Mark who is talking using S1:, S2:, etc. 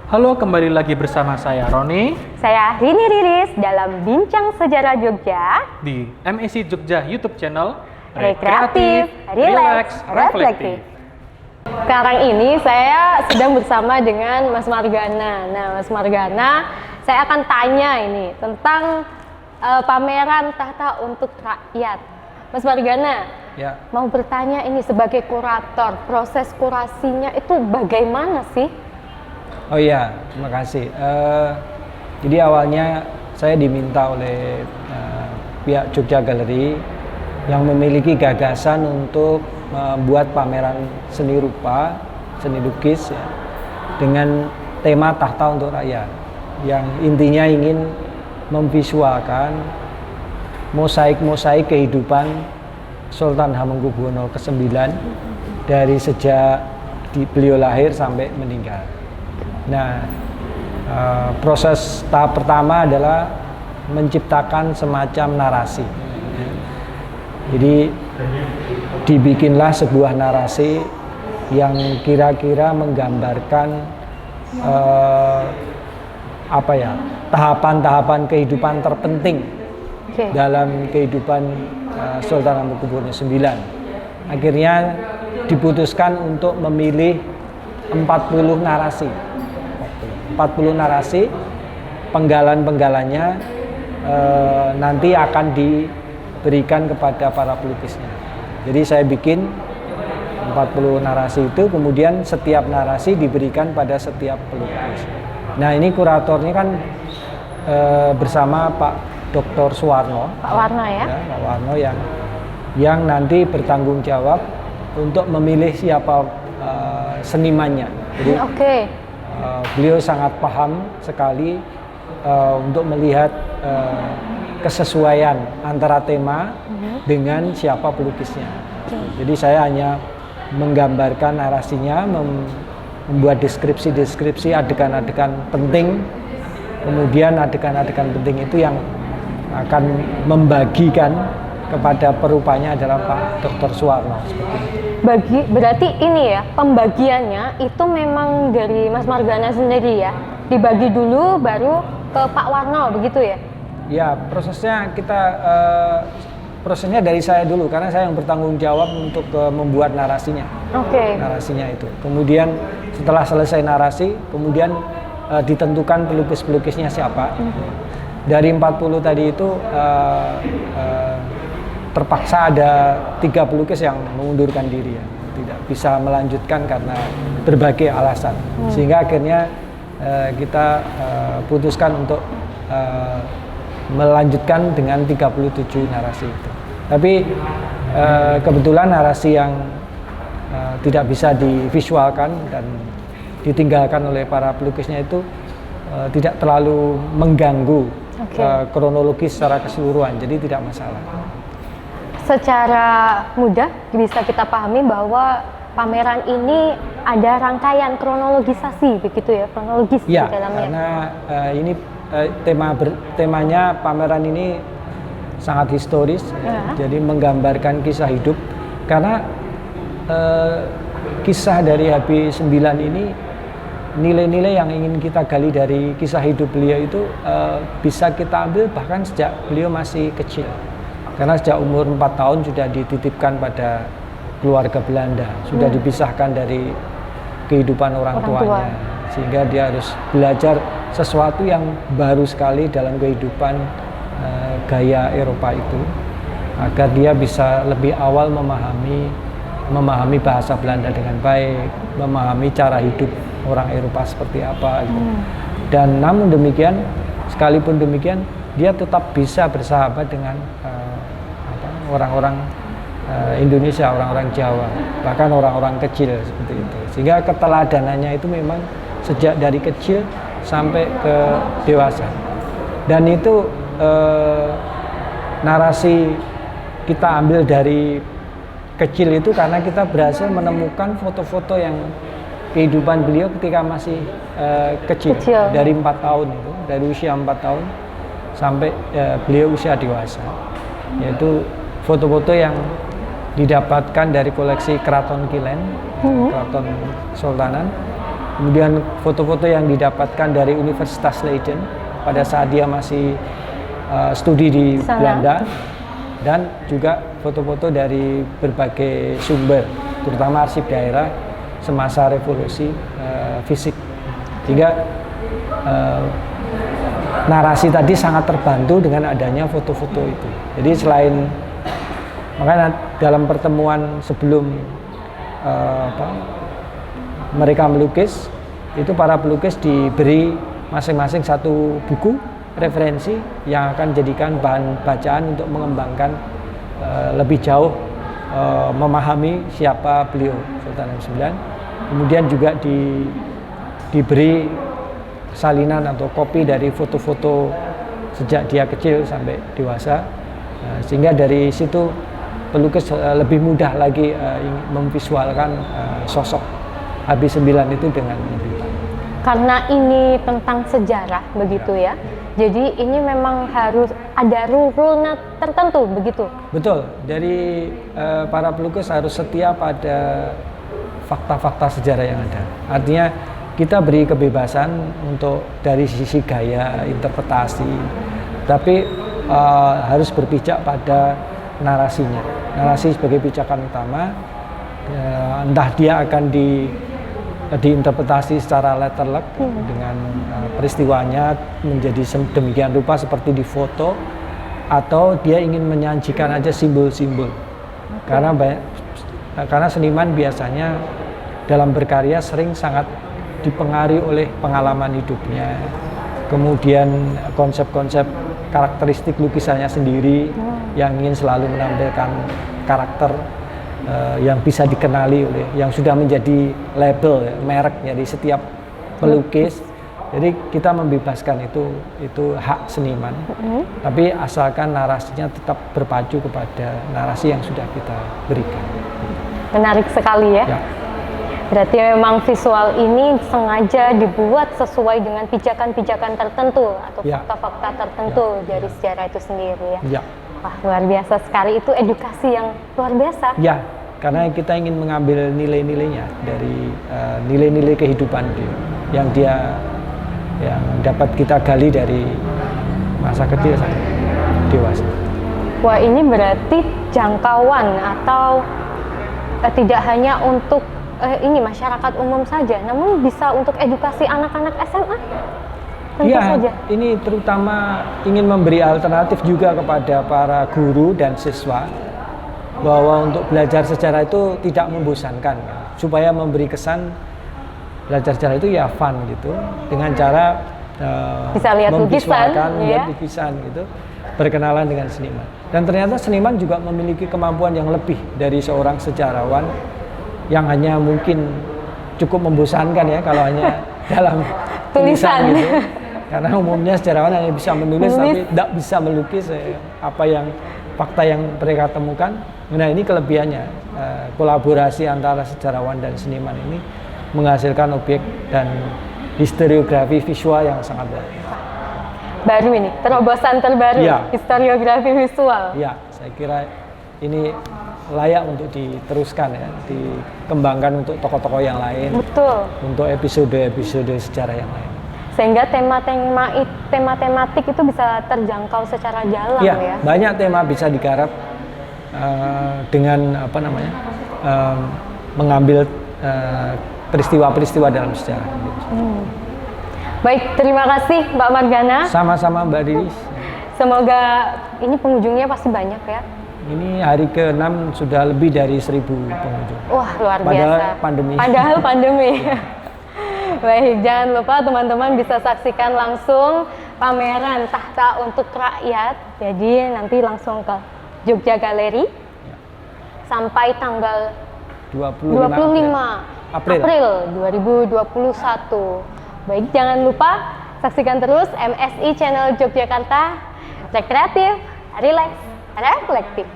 S1: Halo, kembali lagi bersama saya Roni
S2: Saya Rini Riris dalam Bincang Sejarah Jogja
S1: di MEC Jogja YouTube channel
S2: Rekreatif, Relax, Reflektif. Sekarang ini saya sedang bersama dengan Mas Margana. Nah, Mas Margana, saya akan tanya ini tentang pameran tahta untuk rakyat. Mas Margana,
S3: Ya,
S2: mau bertanya ini sebagai kurator, proses kurasinya itu bagaimana sih?
S3: oh iya, terima kasih. Jadi awalnya saya diminta oleh pihak Jogja Gallery yang memiliki gagasan untuk membuat pameran seni rupa, seni lukis ya, dengan tema tahta untuk rakyat, yang intinya ingin memvisualkan mosaik-mosaik kehidupan Sultan Hamengkubuwono ke-9 dari sejak beliau lahir sampai meninggal. Nah, proses tahap pertama adalah menciptakan semacam narasi. Jadi dibikinlah sebuah narasi yang kira-kira menggambarkan tahapan-tahapan kehidupan terpenting dalam kehidupan Sultan Hamengkubuwono IX. Akhirnya diputuskan untuk memilih 40 narasi. 40 narasi, penggalan-penggalannya nanti akan diberikan kepada para pelukisnya. Jadi saya bikin 40 narasi itu, kemudian setiap narasi diberikan pada setiap pelukis. Nah, ini kuratornya kan bersama Pak Dr. Suwarno.
S2: Pak Warno ya?
S3: Pak Warno yang nanti bertanggung jawab untuk memilih siapa senimannya. Jadi, beliau sangat paham sekali untuk melihat kesesuaian antara tema dengan siapa pelukisnya. Jadi saya hanya menggambarkan narasinya, membuat deskripsi-deskripsi adegan-adegan penting, kemudian adegan-adegan penting itu yang akan membagikan kepada perupanya adalah Pak Dr. Suwarno. Seperti itu.
S2: Berarti ini ya, pembagiannya itu memang dari Mas Margana sendiri ya? Dibagi dulu baru ke Pak Warno, begitu ya?
S3: Ya, prosesnya dari saya dulu, karena saya yang bertanggung jawab untuk membuat narasinya. Narasinya itu. Kemudian setelah selesai narasi, kemudian ditentukan pelukis-pelukisnya siapa. Dari 40 tadi itu terpaksa ada 3 pelukis yang mengundurkan diri ya, tidak bisa melanjutkan karena berbagai alasan, sehingga akhirnya kita putuskan untuk melanjutkan dengan 37 narasi itu. Tapi kebetulan narasi yang tidak bisa divisualkan dan ditinggalkan oleh para pelukisnya itu tidak terlalu mengganggu kronologis secara keseluruhan, jadi tidak masalah.
S2: Secara mudah bisa kita pahami bahwa pameran ini ada rangkaian kronologisasi, begitu ya, kronologis
S3: ya,
S2: di dalamnya.
S3: Karena ini temanya pameran ini sangat historis, jadi menggambarkan kisah hidup. Karena kisah dari HB9 ini, nilai-nilai yang ingin kita gali dari kisah hidup beliau itu bisa kita ambil bahkan sejak beliau masih kecil. Karena sejak umur 4 tahun sudah dititipkan pada keluarga Belanda, sudah dipisahkan dari kehidupan orang tuanya, sehingga dia harus belajar sesuatu yang baru sekali dalam kehidupan gaya Eropa itu, agar dia bisa lebih awal memahami bahasa Belanda dengan baik, memahami cara hidup orang Eropa seperti apa gitu. Dan namun demikian, sekalipun demikian, dia tetap bisa bersahabat dengan orang-orang Indonesia, orang-orang Jawa, bahkan orang-orang kecil seperti itu. Sehingga keteladanannya itu memang sejak dari kecil sampai ke dewasa. Dan itu narasi kita ambil dari kecil itu karena kita berhasil menemukan foto-foto yang kehidupan beliau ketika masih kecil. Dari 4 tahun itu, dari usia 4 tahun sampai beliau usia dewasa. Yaitu foto-foto yang didapatkan dari koleksi Keraton Kilen, Keraton Sultanan, Kemudian foto-foto yang didapatkan dari Universitas Leiden pada saat dia masih studi di Belanda, dan juga foto-foto dari berbagai sumber, terutama arsip daerah semasa revolusi fisik. Sehingga narasi tadi sangat terbantu dengan adanya foto-foto itu. Jadi selain, makanya dalam pertemuan sebelum mereka melukis, itu para pelukis diberi masing-masing satu buku referensi yang akan jadikan bahan bacaan untuk mengembangkan lebih jauh memahami siapa beliau Sultan M9. Kemudian juga diberi salinan atau kopi dari foto-foto sejak dia kecil sampai dewasa, sehingga dari situ pelukis lebih mudah lagi memvisualkan sosok Habib 9 itu dengan lebih baik.
S2: Karena ini tentang sejarah begitu ya. Jadi ini memang harus ada rule tertentu begitu.
S3: Betul, dari para pelukis harus setia pada fakta-fakta sejarah yang ada. Artinya kita beri kebebasan untuk dari sisi gaya, interpretasi, tapi harus berpijak pada narasinya. Narasi sebagai pijakan utama, entah dia akan diinterpretasi secara letterlek dengan peristiwanya menjadi demikian rupa seperti di foto, atau dia ingin menyajikan aja simbol-simbol. Karena seniman biasanya dalam berkarya sering sangat dipengaruhi oleh pengalaman hidupnya, kemudian konsep-konsep karakteristik lukisannya sendiri yang ingin selalu menampilkan karakter yang bisa dikenali oleh, yang sudah menjadi label, merek dari setiap pelukis. Jadi kita membebaskan itu hak seniman, tapi asalkan narasinya tetap berpacu kepada narasi yang sudah kita berikan.
S2: Menarik sekali ya. Berarti memang visual ini sengaja dibuat sesuai dengan pijakan-pijakan tertentu atau fakta-fakta tertentu dari sejarah itu sendiri ya. Wah, luar biasa sekali, itu edukasi yang luar biasa.
S3: Ya, karena kita ingin mengambil nilai-nilainya dari nilai-nilai kehidupan dia yang dapat kita gali dari masa kecil sampai dewasa.
S2: Wah, ini berarti jangkauan atau tidak hanya untuk ini masyarakat umum saja, namun bisa untuk edukasi anak-anak SMA. Tentu saja. Ini
S3: terutama ingin memberi alternatif juga kepada para guru dan siswa bahwa untuk belajar sejarah itu tidak membosankan, supaya memberi kesan belajar sejarah itu ya fun gitu, dengan cara
S2: bisa lihat lukisan,
S3: lihat lukisan gitu, berkenalan dengan seniman. Dan ternyata seniman juga memiliki kemampuan yang lebih dari seorang sejarawan yang hanya mungkin cukup membosankan ya kalau hanya dalam tulisan gitu. Karena umumnya sejarawan hanya bisa menulis tapi tidak bisa melukis fakta yang mereka temukan. Nah, ini kelebihannya, kolaborasi antara sejarawan dan seniman ini menghasilkan objek dan historiografi visual yang sangat baik.
S2: Baru ini, terobosan terbaru, historiografi visual.
S3: Ya, saya kira ini layak untuk diteruskan ya, dikembangkan untuk tokoh-tokoh yang lain.
S2: Betul.
S3: Untuk episode-episode sejarah yang lain.
S2: Sehingga tema-tematik itu bisa terjangkau secara jalan ya.
S3: Banyak tema bisa digarap dengan mengambil peristiwa-peristiwa dalam sejarah.
S2: Baik, terima kasih Mbak Margana.
S3: Sama-sama Mbak Riris.
S2: Semoga ini pengunjungnya pasti banyak ya.
S3: Ini hari ke-6 sudah lebih dari 1.000 pengunjung.
S2: Wah, luar biasa. Padahal pandemi. Baik, jangan lupa teman-teman bisa saksikan langsung pameran Tahta untuk Rakyat. Jadi nanti langsung ke Jogja Galeri sampai tanggal 25 April 2021. Baik, jangan lupa saksikan terus MSI Channel Yogyakarta, Rekreatif, Relax, Reflektif.